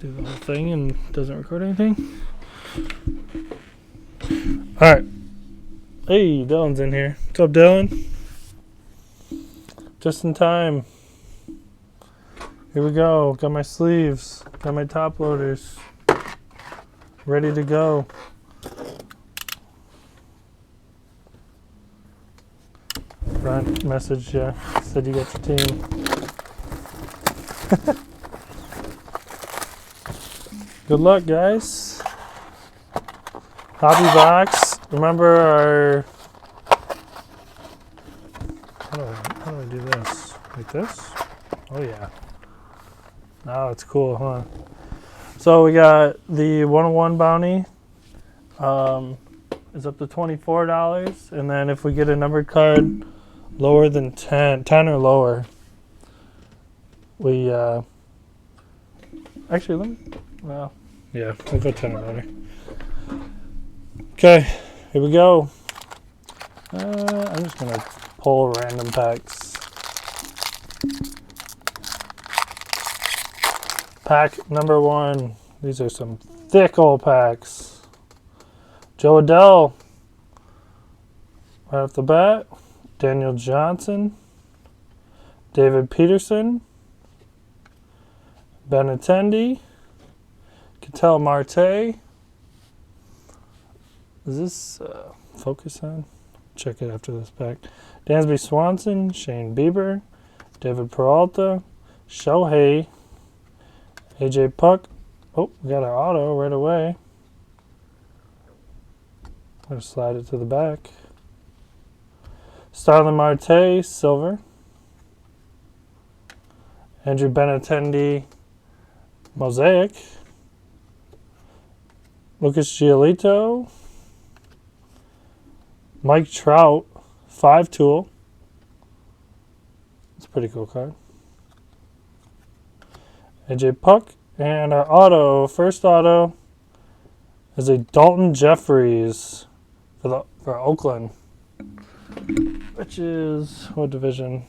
do the whole thing and doesn't record anything. Alright. Hey, Dylan's in here. What's up, Dylan? Just in time. Here we go. Got my sleeves. Got my top loaders. Ready to go. Ryan messaged you. Said you got your team. Good luck, guys. Hobby box. Remember our... How do I do this? Like this? Oh, yeah. Oh, it's cool, huh? So we got the 101 bounty. It's up to $24. And then if we get a numbered card lower than 10 or lower, we... Actually, let me... Well, yeah, we'll go 10 or lower. Okay, here we go. I'm just going to pull random packs. Pack number 1. These are some thick old packs. Joe Adele. Right off the bat. Daniel Johnson. David Peterson. Benintendi. Ketel Marte. Is this focus on? Check it after this pack. Dansby Swanson, Shane Bieber, David Peralta, Shohei, AJ Puck. Oh, we got our auto right away. I'm going to slide it to the back. Starlin Marte, silver. Andrew Benintendi, Mosaic. Lucas Giolito. Mike Trout, 5-tool. It's a pretty cool card. AJ Puck. And our auto, first auto, is a Dalton Jeffries for Oakland. Which is, what division?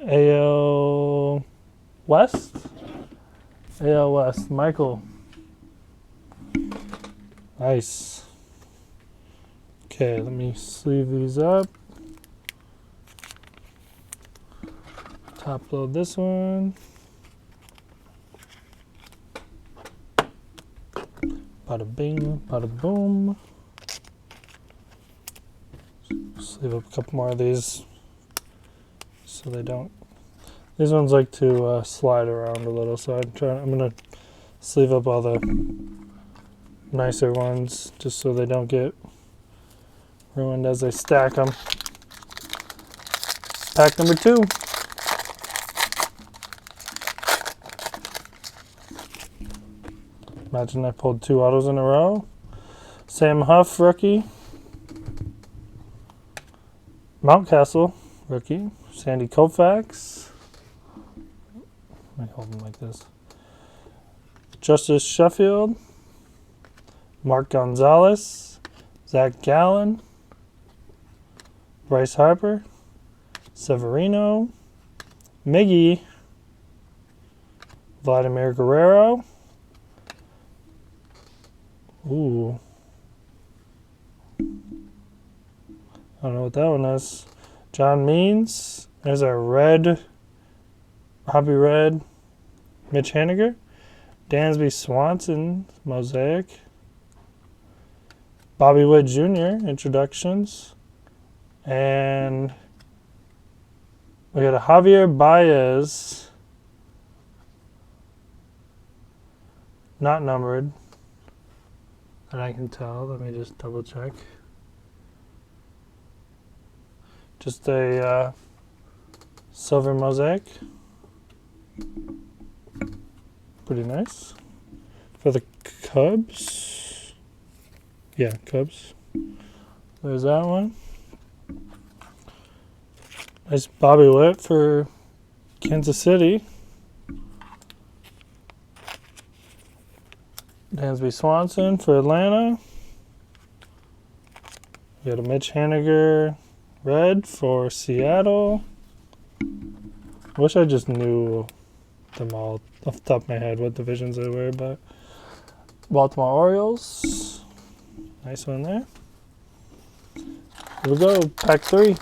AL West? AL West. Michael. Nice. Okay, let me sleeve these up. Top load this one. Bada bing, bada boom. Sleeve up a couple more of these so they don't. These ones like to slide around a little, so I'm gonna sleeve up all the nicer ones just so they don't get ruined as I stack them. Pack number 2. Imagine I pulled 2 autos in a row. Sam Huff, rookie. Mountcastle, rookie. Sandy Koufax. Let me hold them like this. Justice Sheffield. Mark Gonzalez. Zach Gallen. Bryce Harper. Severino. Miggy. Vladimir Guerrero. Ooh. I don't know what that one is. John Means. There's our red. Hobby red. Mitch Haniger. Dansby Swanson. Mosaic. Bobby Witt Jr. Introductions. And we got a Javier Baez. Not numbered. That I can tell. Let me just double check. Just a silver mosaic. Pretty nice. For the Cubs. Yeah, Cubs. There's that one. Nice Bobby Witt for Kansas City. Dansby Swanson for Atlanta. We got a Mitch Haniger red for Seattle. Wish I just knew them all off the top of my head what divisions they were, but Baltimore Orioles. Nice one there. Here we go, pack 3.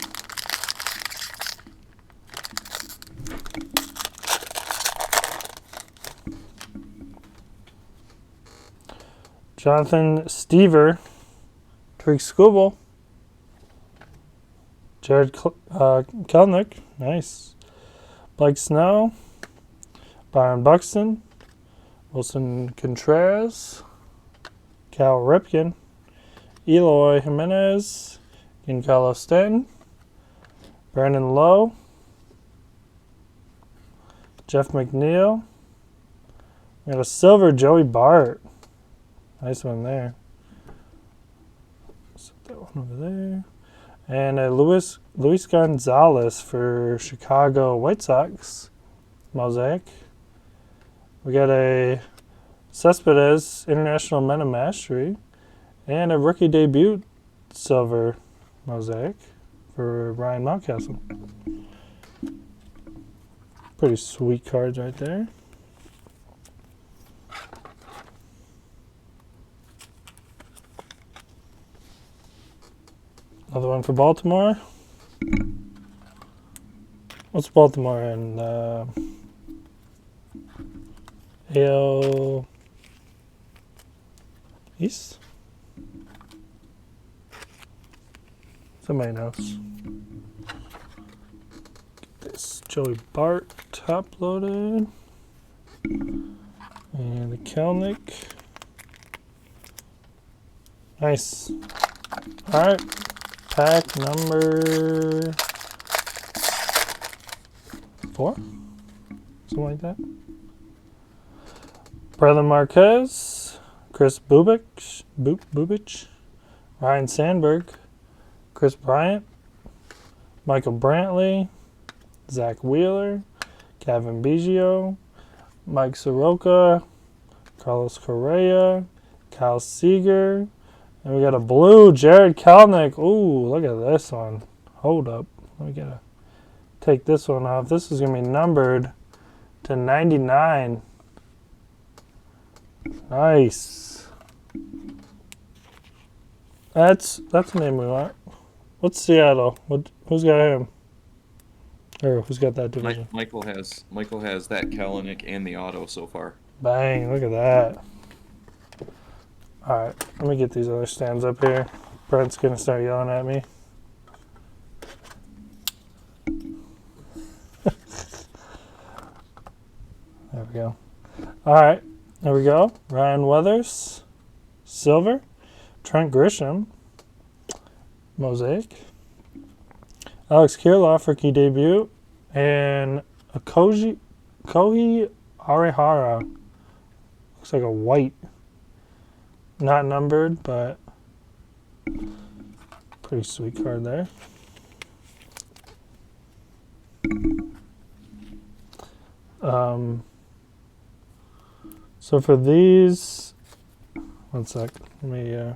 Jonathan Stever, Tariq Skubal, Jared Kelnick, nice. Blake Snow, Byron Buxton, Wilson Contreras, Cal Ripken, Eloy Jimenez, Giancarlo Stanton, Brandon Lowe, Jeff McNeil. We got a silver Joey Bart. Nice one there. Set that one over there. And a Luis Gonzalez for Chicago White Sox. Mosaic. We got a Cespedes International Men of Mastery. And a rookie debut silver Mosaic for Ryan Mountcastle. Pretty sweet cards right there. Another one for Baltimore. What's Baltimore in? AL East? Somebody knows. Get this Joey Bart top loaded. And the Kelnick. Nice. Alright. Pack number 4? Something like that. Brother Marquez, Chris Bubich, Ryan Sandberg, Chris Bryant, Michael Brantley, Zach Wheeler, Kevin Biggio, Mike Soroka, Carlos Correa, Kyle Seager, and we got a blue Jared Kelnick. Ooh, look at this one. Hold up. We gotta take this one off. This is gonna be numbered to 99. Nice. That's the name we want. What's Seattle? Who's got him? Or who's got that division? Michael has that Kelnick and the auto so far. Bang! Look at that. All right, let me get these other stands up here. Brent's gonna start yelling at me. There we go. All right, there we go. Ryan Weathers, silver. Trent Grisham, Mosaic. Alex Kirilloff, rookie debut. And a Koji Arihara. Looks like a white. Not numbered, but pretty sweet card there. So for these, one sec. Let me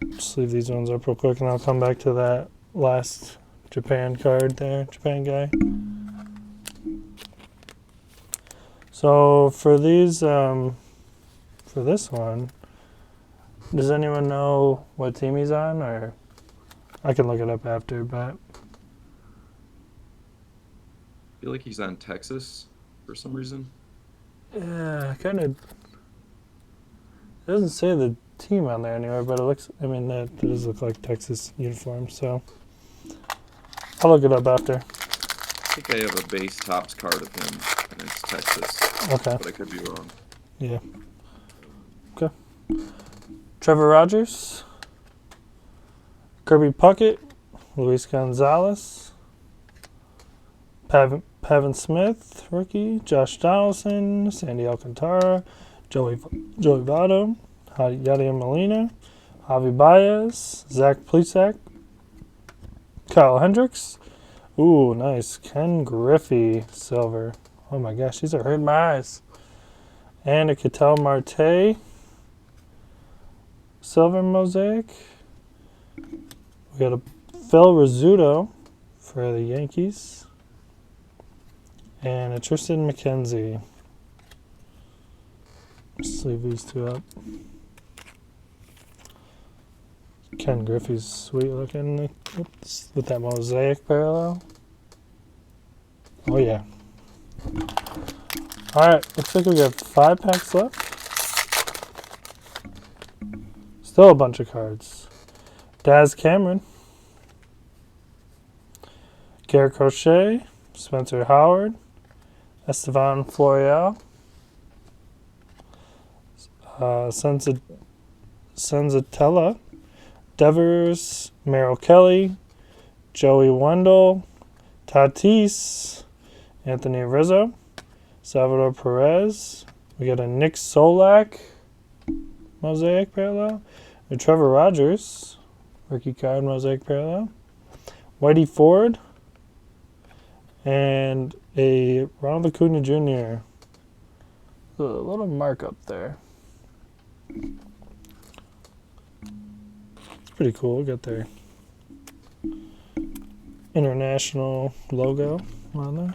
just leave these ones up real quick, and I'll come back to that last Japan card there, Japan guy. So for these, for this one, does anyone know what team he's on, or I can look it up after, but I feel like he's on Texas for some reason. yeah, kind of. It doesn't say the team on there anywhere, but it looks, I mean, that does look like Texas uniform, so I'll look it up after. I think I have a base Topps card of him, and it's Texas. Okay. But I could be wrong. Yeah. Okay. Trevor Rogers, Kirby Puckett, Luis Gonzalez, Pavin Smith, rookie, Josh Donaldson, Sandy Alcantara, Joey Votto, Yadier Molina, Javi Baez, Zach Plesac, Kyle Hendricks. Ooh, nice. Ken Griffey, silver. Oh my gosh, these are hurting my eyes. And a Ketel Marte, silver Mosaic. We got a Phil Rizzuto for the Yankees. and a Tristan McKenzie. Sleeve these two up. Ken Griffey's sweet looking with that Mosaic parallel. Oh yeah. Alright, looks like we got 5 packs left. Still a bunch of cards. Daz Cameron. Garrett Crochet. Spencer Howard. Estevan Florial. Senzatella. Devers. Merrill Kelly. Joey Wendell. Tatis. Anthony Rizzo. Salvador Perez. We got a Nick Solak Mosaic parallel. A Trevor Rogers rookie card Mosaic parallel. Whitey Ford. And a Ronald Acuna Jr. A little mark up there. It's pretty cool. Got their international logo on there.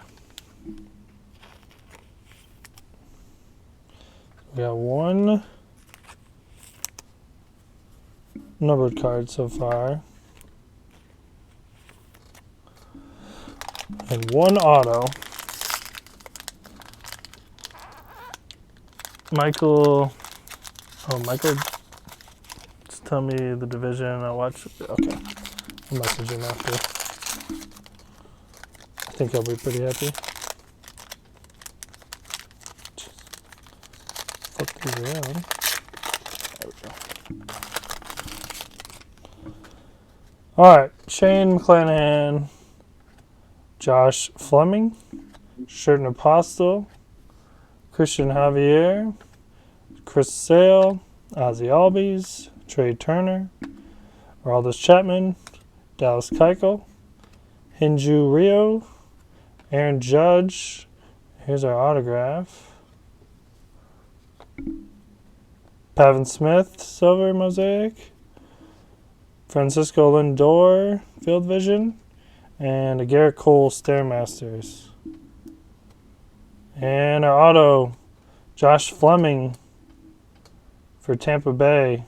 We got 1 numbered card so far. And 1 auto. Michael, just tell me the division. I'll watch. Okay, I'll message him after. I think he'll be pretty happy. Flip these around. There we go. All right, Shane McClanahan, Josh Fleming, Sherton Apostle, Christian Javier, Chris Sale, Ozzy Albies, Trey Turner, Aroldis Chapman, Dallas Keuchel, Hinju Rio, Aaron Judge. Here's our autograph. Pavin Smith, Silver Mosaic, Francisco Lindor, Field Vision, and a Garrett Cole Stairmasters. And our auto, Josh Fleming for Tampa Bay.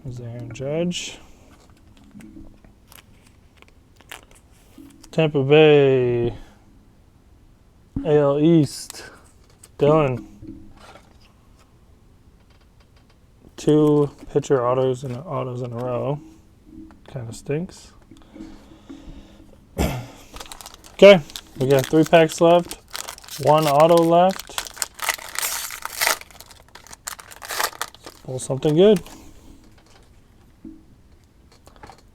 There's Aaron Judge. Tampa Bay, AL East, Dylan. 2 pitcher autos in a row. Kind of stinks. Okay, we got 3 packs left. 1 auto left. Pull something good.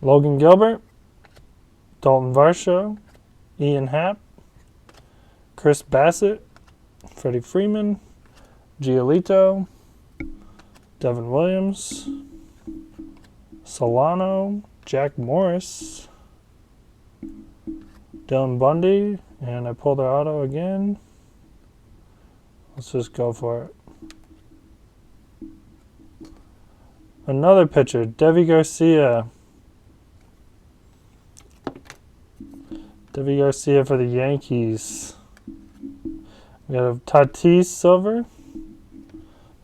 Logan Gilbert, Dalton Varsho, Ian Happ, Chris Bassett, Freddie Freeman, Giolito, Devin Williams, Solano, Jack Morris, Dylan Bundy, and I pulled our auto again. Let's just go for it. Another pitcher, Devi Garcia. Devi Garcia for the Yankees. We got a Tatis Silver,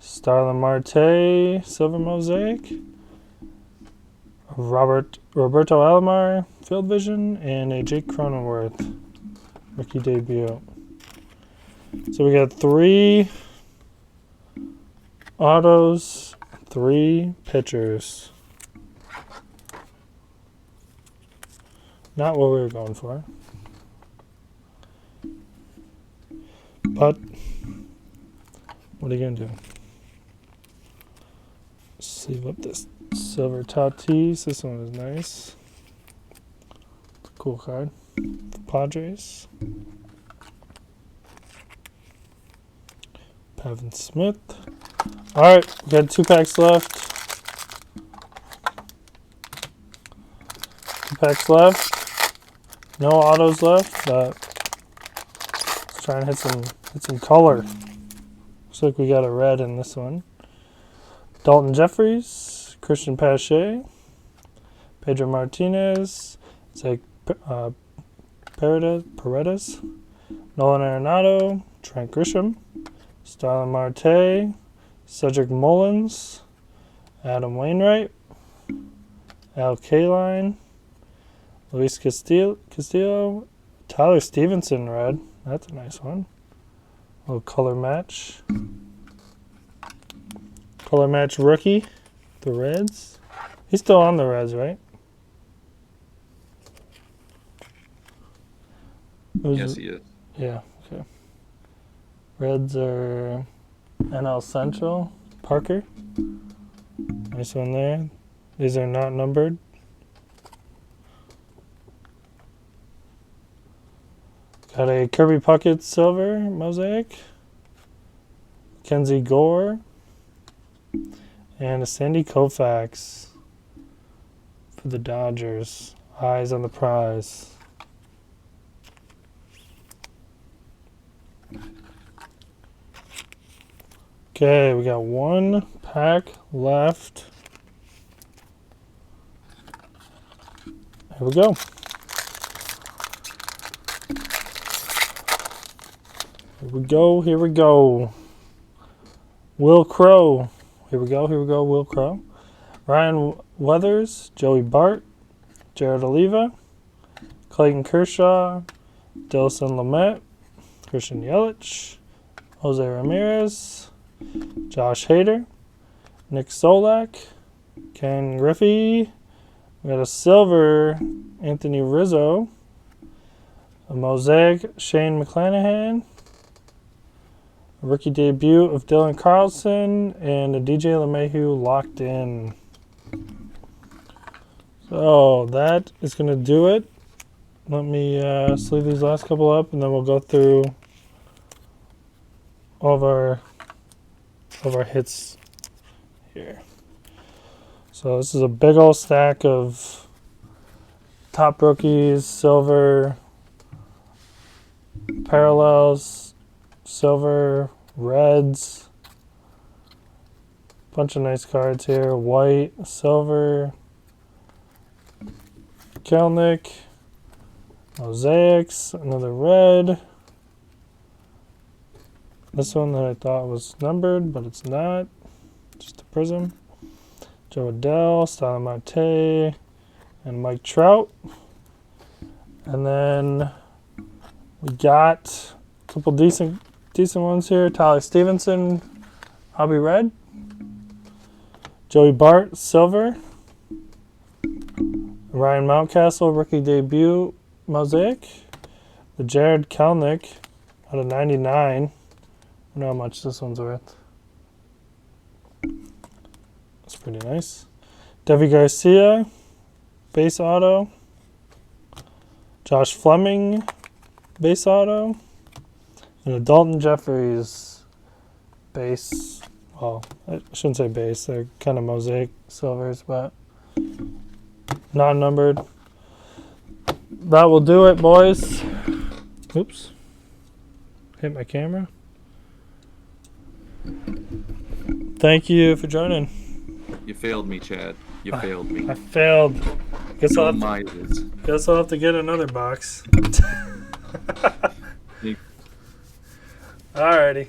Starlin Marte Silver Mosaic, Roberto Alomar Field Vision, and a Jake Cronenworth rookie debut. So we got 3 autos, 3 pitchers. Not what we were going for. But what are you going to do? Sleeve up this Silver Tatis. This one is nice. It's a cool card. The Padres. Pavin Smith. Alright, we got 2 packs left. 2 packs left. No autos left, but let's try and hit some color. Looks like we got a red in this one. Dalton Jeffries, Christian Pache, Pedro Martinez. It's like Paredes, Nolan Arenado, Trent Grisham, Starlin Marte, Cedric Mullins, Adam Wainwright, Al Kaline, Luis Castillo, Tyler Stevenson red. That's a nice one. A little color match. Color match rookie, the Reds. He's still on the Reds, right? Yes, he is. Yeah, okay. Reds are NL Central. Parker. Nice one there. These are not numbered. Got a Kirby Puckett silver mosaic. Kenzie Gore. And a Sandy Koufax for the Dodgers. Eyes on the prize. Okay, we got one pack left. Here we go. Here we go. Will Crow. Here we go, Will Crow. Ryan Weathers, Joey Bart, Jared Oliva, Clayton Kershaw, Dilson Lamet, Christian Yelich, Jose Ramirez, Josh Hader, Nick Solak, Ken Griffey. We got a silver Anthony Rizzo, a mosaic Shane McClanahan, a rookie debut of Dylan Carlson, and a DJ LeMahieu locked in. So that is going to do it. Let me sleeve these last couple up, and then we'll go through all of our hits here. So this is a big old stack of top rookies, silver, parallels, silver, reds, bunch of nice cards here, white, silver, Kelnick, mosaics, another red. This one that I thought was numbered, but it's not. Just a prism. Joe Adell, Starlin Marte, and Mike Trout. And then we got a couple decent ones here. Tyler Stevenson, Hobby Red. Joey Bart, silver. Ryan Mountcastle, rookie debut, mosaic. The Jared Kelnick out of 99. I don't know how much this one's worth. That's pretty nice. Devi Garcia, base auto. Josh Fleming, base auto. And a Dalton Jeffries, base. Well, I shouldn't say base. They're kind of mosaic silvers, but non-numbered. That will do it, boys. Oops. Hit my camera. Thank you for joining. You failed me, Chad. You failed me. I failed. Guess I'll have to get another box. Alrighty.